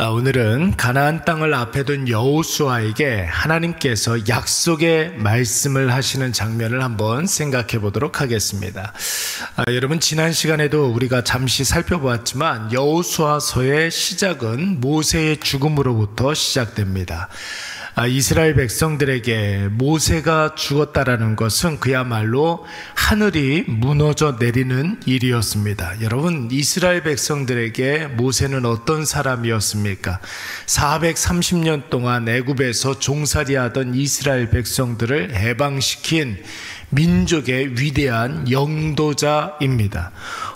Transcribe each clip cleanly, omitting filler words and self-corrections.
오늘은 가나안 땅을 앞에 둔 여호수아에게 하나님께서 약속의 말씀을 하시는 장면을 한번 생각해 보도록 하겠습니다. 여러분, 지난 시간에도 우리가 잠시 살펴보았지만 여호수아서의 시작은 모세의 죽음으로부터 시작됩니다. 이스라엘 백성들에게 모세가 죽었다라는 것은 그야말로 하늘이 무너져 내리는 일이었습니다. 여러분, 이스라엘 백성들에게 모세는 어떤 사람이었습니까? 430년 동안 애굽에서 종살이하던 이스라엘 백성들을 해방시킨 민족의 위대한 영도자입니다.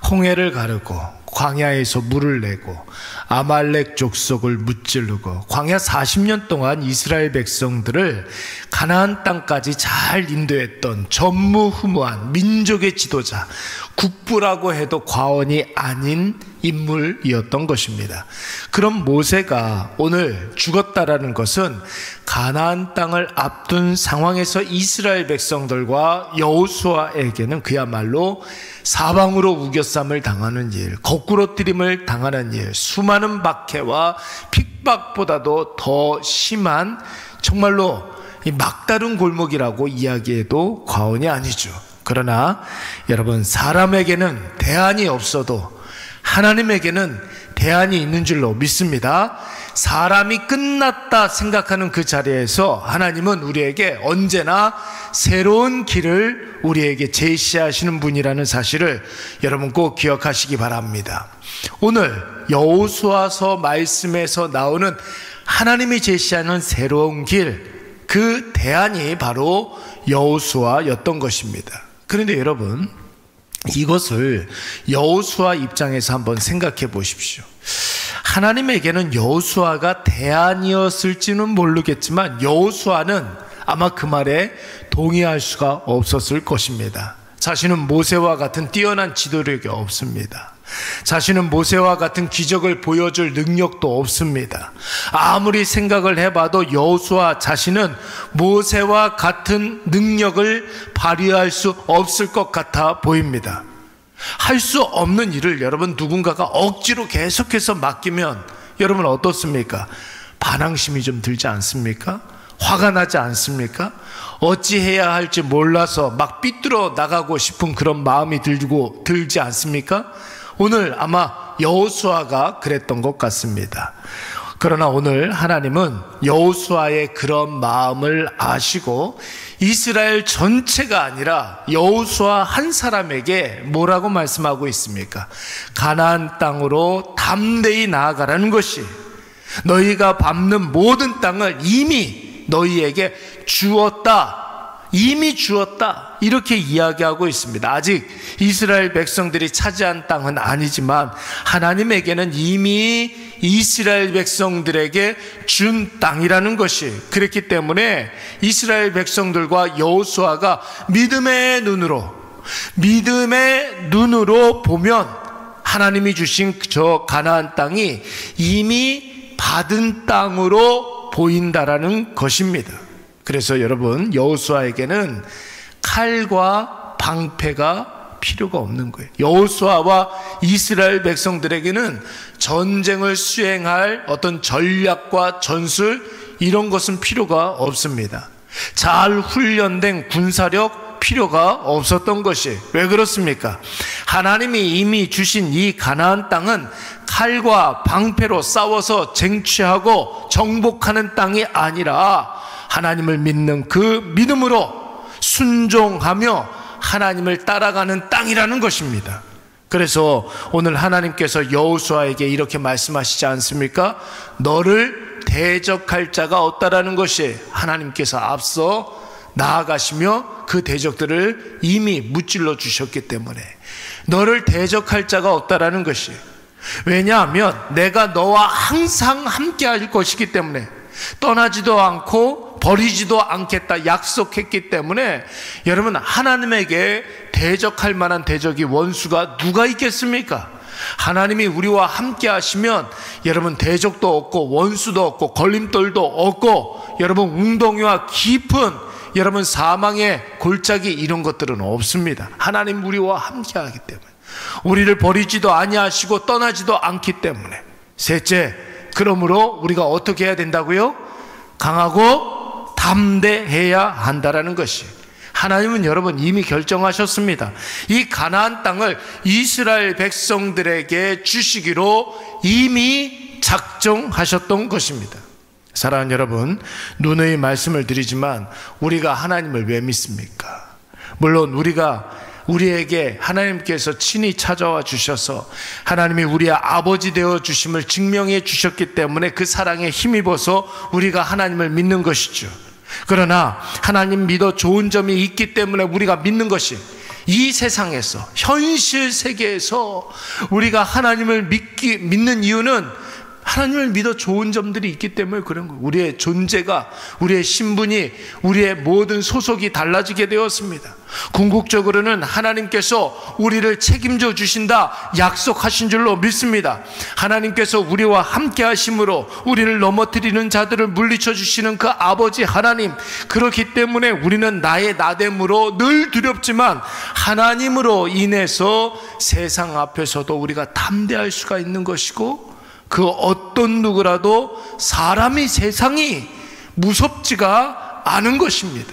홍해를 가르고 광야에서 물을 내고 아말렉 족속을 무찌르고 광야 40년 동안 이스라엘 백성들을 가나안 땅까지 잘 인도했던 전무후무한 민족의 지도자, 국부라고 해도 과언이 아닌 인물이었던 것입니다. 그럼 모세가 오늘 죽었다라는 것은 가나안 땅을 앞둔 상황에서 이스라엘 백성들과 여호수아에게는 그야말로 사방으로 우겨쌈을 당하는 일, 거꾸로뜨림을 당하는 일, 수많은 박해와 핍박보다도 더 심한 정말로 이 막다른 골목이라고 이야기해도 과언이 아니죠. 그러나 여러분, 사람에게는 대안이 없어도 하나님에게는 대안이 있는 줄로 믿습니다. 사람이 끝났다 생각하는 그 자리에서 하나님은 우리에게 언제나 새로운 길을 우리에게 제시하시는 분이라는 사실을 여러분 꼭 기억하시기 바랍니다. 오늘 여호수아서 말씀에서 나오는 하나님이 제시하는 새로운 길, 그 대안이 바로 여호수아였던 것입니다. 그런데 여러분, 이것을 여호수아 입장에서 한번 생각해 보십시오. 하나님에게는 여호수아가 대안이었을지는 모르겠지만 여호수아는 아마 그 말에 동의할 수가 없었을 것입니다. 자신은 모세와 같은 뛰어난 지도력이 없습니다. 자신은 모세와 같은 기적을 보여줄 능력도 없습니다. 아무리 생각을 해봐도 여호수아 자신은 모세와 같은 능력을 발휘할 수 없을 것 같아 보입니다. 할 수 없는 일을 여러분 누군가가 억지로 계속해서 맡기면 여러분 어떻습니까? 반항심이 좀 들지 않습니까? 화가 나지 않습니까? 어찌해야 할지 몰라서 막 삐뚤어 나가고 싶은 그런 마음이 들지 않습니까? 오늘 아마 여호수아가 그랬던 것 같습니다. 그러나 오늘 하나님은 여호수아의 그런 마음을 아시고 이스라엘 전체가 아니라 여호수아 한 사람에게 뭐라고 말씀하고 있습니까? 가나안 땅으로 담대히 나아가라는 것이, 너희가 밟는 모든 땅을 이미 너희에게 주었다, 이미 주었다, 이렇게 이야기하고 있습니다. 아직 이스라엘 백성들이 차지한 땅은 아니지만 하나님에게는 이미 이스라엘 백성들에게 준 땅이라는 것이, 그랬기 때문에 이스라엘 백성들과 여호수아가 믿음의 눈으로 보면 하나님이 주신 저 가나안 땅이 이미 받은 땅으로 보인다라는 것입니다. 그래서 여러분, 여호수아에게는 칼과 방패가 필요가 없는 거예요. 여호수아와 이스라엘 백성들에게는 전쟁을 수행할 어떤 전략과 전술, 이런 것은 필요가 없습니다. 잘 훈련된 군사력 필요가 없었던 것이, 왜 그렇습니까? 하나님이 이미 주신 이 가나안 땅은 칼과 방패로 싸워서 쟁취하고 정복하는 땅이 아니라 하나님을 믿는 그 믿음으로 순종하며 하나님을 따라가는 땅이라는 것입니다. 그래서 오늘 하나님께서 여호수아에게 이렇게 말씀하시지 않습니까? 너를 대적할 자가 없다라는 것이, 하나님께서 앞서 나아가시며 그 대적들을 이미 무찔러 주셨기 때문에 너를 대적할 자가 없다라는 것이, 왜냐하면 내가 너와 항상 함께 할 것이기 때문에, 떠나지도 않고 버리지도 않겠다 약속했기 때문에 여러분, 하나님에게 대적할 만한 대적이, 원수가 누가 있겠습니까? 하나님이 우리와 함께 하시면 여러분 대적도 없고 원수도 없고 걸림돌도 없고 여러분 웅덩이와 깊은 여러분 사망의 골짜기, 이런 것들은 없습니다. 하나님 우리와 함께 하기 때문에, 우리를 버리지도 아니하시고 떠나지도 않기 때문에. 셋째, 그러므로 우리가 어떻게 해야 된다고요? 강하고 담대해야 한다라는 것이. 하나님은 여러분 이미 결정하셨습니다. 이 가나안 땅을 이스라엘 백성들에게 주시기로 이미 작정하셨던 것입니다. 사랑하는 여러분, 누누이 말씀을 드리지만 우리가 하나님을 왜 믿습니까? 물론 우리에게 하나님께서 친히 찾아와 주셔서 하나님이 우리의 아버지 되어 주심을 증명해 주셨기 때문에 그 사랑에 힘입어서 우리가 하나님을 믿는 것이죠. 그러나 하나님 믿어 좋은 점이 있기 때문에 우리가 믿는 것이, 이 세상에서 현실 세계에서 우리가 하나님을 믿는 이유는 하나님을 믿어 좋은 점들이 있기 때문에 그런 거예요. 우리의 존재가, 우리의 신분이, 우리의 모든 소속이 달라지게 되었습니다. 궁극적으로는 하나님께서 우리를 책임져 주신다 약속하신 줄로 믿습니다. 하나님께서 우리와 함께 하심으로 우리를 넘어뜨리는 자들을 물리쳐 주시는 그 아버지 하나님, 그렇기 때문에 우리는 나의 나됨으로 늘 두렵지만 하나님으로 인해서 세상 앞에서도 우리가 담대할 수가 있는 것이고, 그 어떤 누구라도 세상이 무섭지가 않은 것입니다.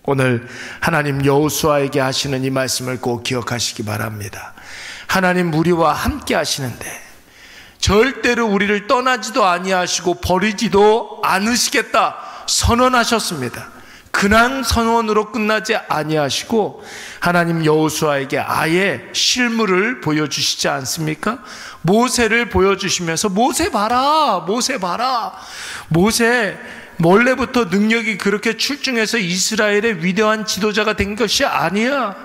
오늘 하나님 여호수아에게 하시는 이 말씀을 꼭 기억하시기 바랍니다. 하나님 우리와 함께 하시는데 절대로 우리를 떠나지도 아니하시고 버리지도 않으시겠다 선언하셨습니다. 근한 선언으로 끝나지 아니하시고 하나님 여호수아에게 아예 실물을 보여주시지 않습니까? 모세를 보여주시면서 모세 봐라, 모세 봐라. 모세 원래부터 능력이 그렇게 출중해서 이스라엘의 위대한 지도자가 된 것이 아니야.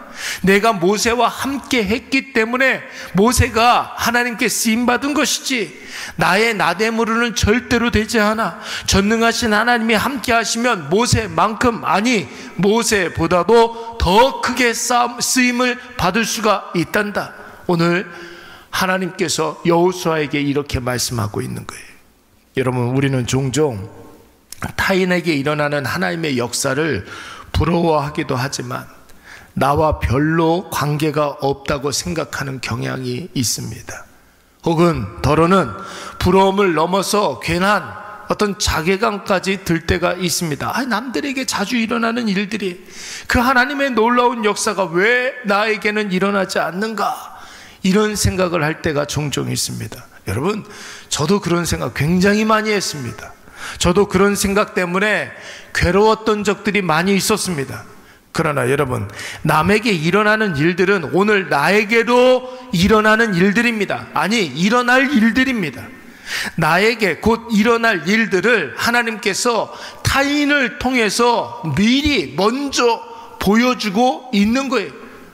내가 모세와 함께 했기 때문에 모세가 하나님께 쓰임받은 것이지, 나의 나됨으로는 절대로 되지 않아. 전능하신 하나님이 함께 하시면 모세만큼, 아니 모세보다도 더 크게 쓰임을 받을 수가 있단다. 오늘 하나님께서 여호수아에게 이렇게 말씀하고 있는 거예요. 여러분, 우리는 종종 타인에게 일어나는 하나님의 역사를 부러워하기도 하지만 나와 별로 관계가 없다고 생각하는 경향이 있습니다. 혹은 더러는 부러움을 넘어서 괜한 어떤 자괴감까지 들 때가 있습니다. 남들에게 자주 일어나는 일들이, 그 하나님의 놀라운 역사가 왜 나에게는 일어나지 않는가, 이런 생각을 할 때가 종종 있습니다. 여러분, 저도 그런 생각 굉장히 많이 했습니다. 저도 그런 생각 때문에 괴로웠던 적들이 많이 있었습니다. 그러나 여러분, 남에게 일어나는 일들은 오늘 나에게도 일어나는 일들입니다. 아니, 일어날 일들입니다. 나에게 곧 일어날 일들을 하나님께서 타인을 통해서 미리 먼저 보여주고 있는 거예요.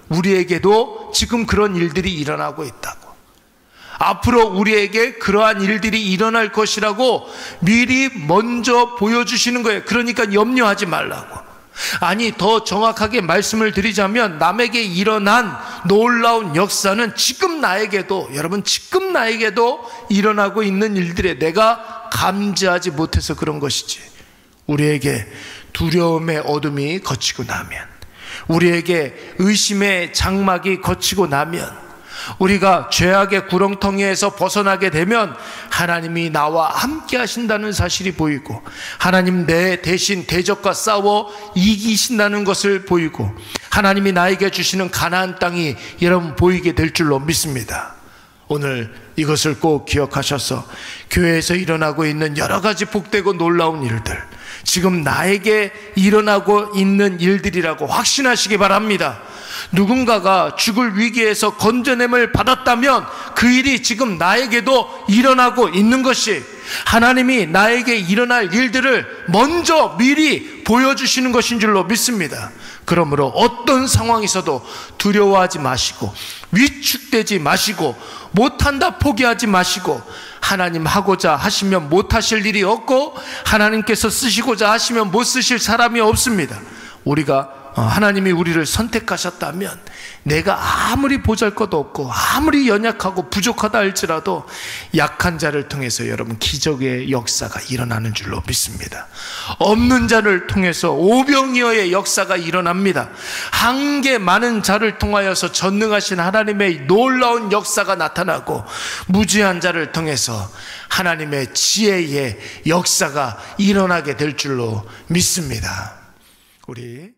우리에게도 지금 그런 일들이 일어나고 있다고, 앞으로 우리에게 그러한 일들이 일어날 것이라고 미리 먼저 보여주시는 거예요. 그러니까 염려하지 말라고. 아니, 더 정확하게 말씀을 드리자면 남에게 일어난 놀라운 역사는 지금 나에게도, 여러분, 지금 나에게도 일어나고 있는 일들에 내가 감지하지 못해서 그런 것이지. 우리에게 두려움의 어둠이 걷히고 나면, 우리에게 의심의 장막이 걷히고 나면, 우리가 죄악의 구렁텅이에서 벗어나게 되면 하나님이 나와 함께 하신다는 사실이 보이고, 하나님 내 대신 대적과 싸워 이기신다는 것을 보이고, 하나님이 나에게 주시는 가나안 땅이 여러분 보이게 될 줄로 믿습니다. 오늘 이것을 꼭 기억하셔서 교회에서 일어나고 있는 여러 가지 복되고 놀라운 일들, 지금 나에게 일어나고 있는 일들이라고 확신하시기 바랍니다. 누군가가 죽을 위기에서 건져냄을 받았다면 그 일이 지금 나에게도 일어나고 있는 것이, 하나님이 나에게 일어날 일들을 먼저 미리 보여주시는 것인 줄로 믿습니다. 그러므로 어떤 상황에서도 두려워하지 마시고, 위축되지 마시고, 못한다 포기하지 마시고, 하나님 하고자 하시면 못하실 일이 없고 하나님께서 쓰시고자 하시면 못 쓰실 사람이 없습니다. 우리가 하나님이 우리를 선택하셨다면 내가 아무리 보잘것없고 아무리 연약하고 부족하다 할지라도 약한 자를 통해서 여러분 기적의 역사가 일어나는 줄로 믿습니다. 없는 자를 통해서 오병이어의 역사가 일어납니다. 한계 많은 자를 통하여서 전능하신 하나님의 놀라운 역사가 나타나고 무지한 자를 통해서 하나님의 지혜의 역사가 일어나게 될 줄로 믿습니다. 우리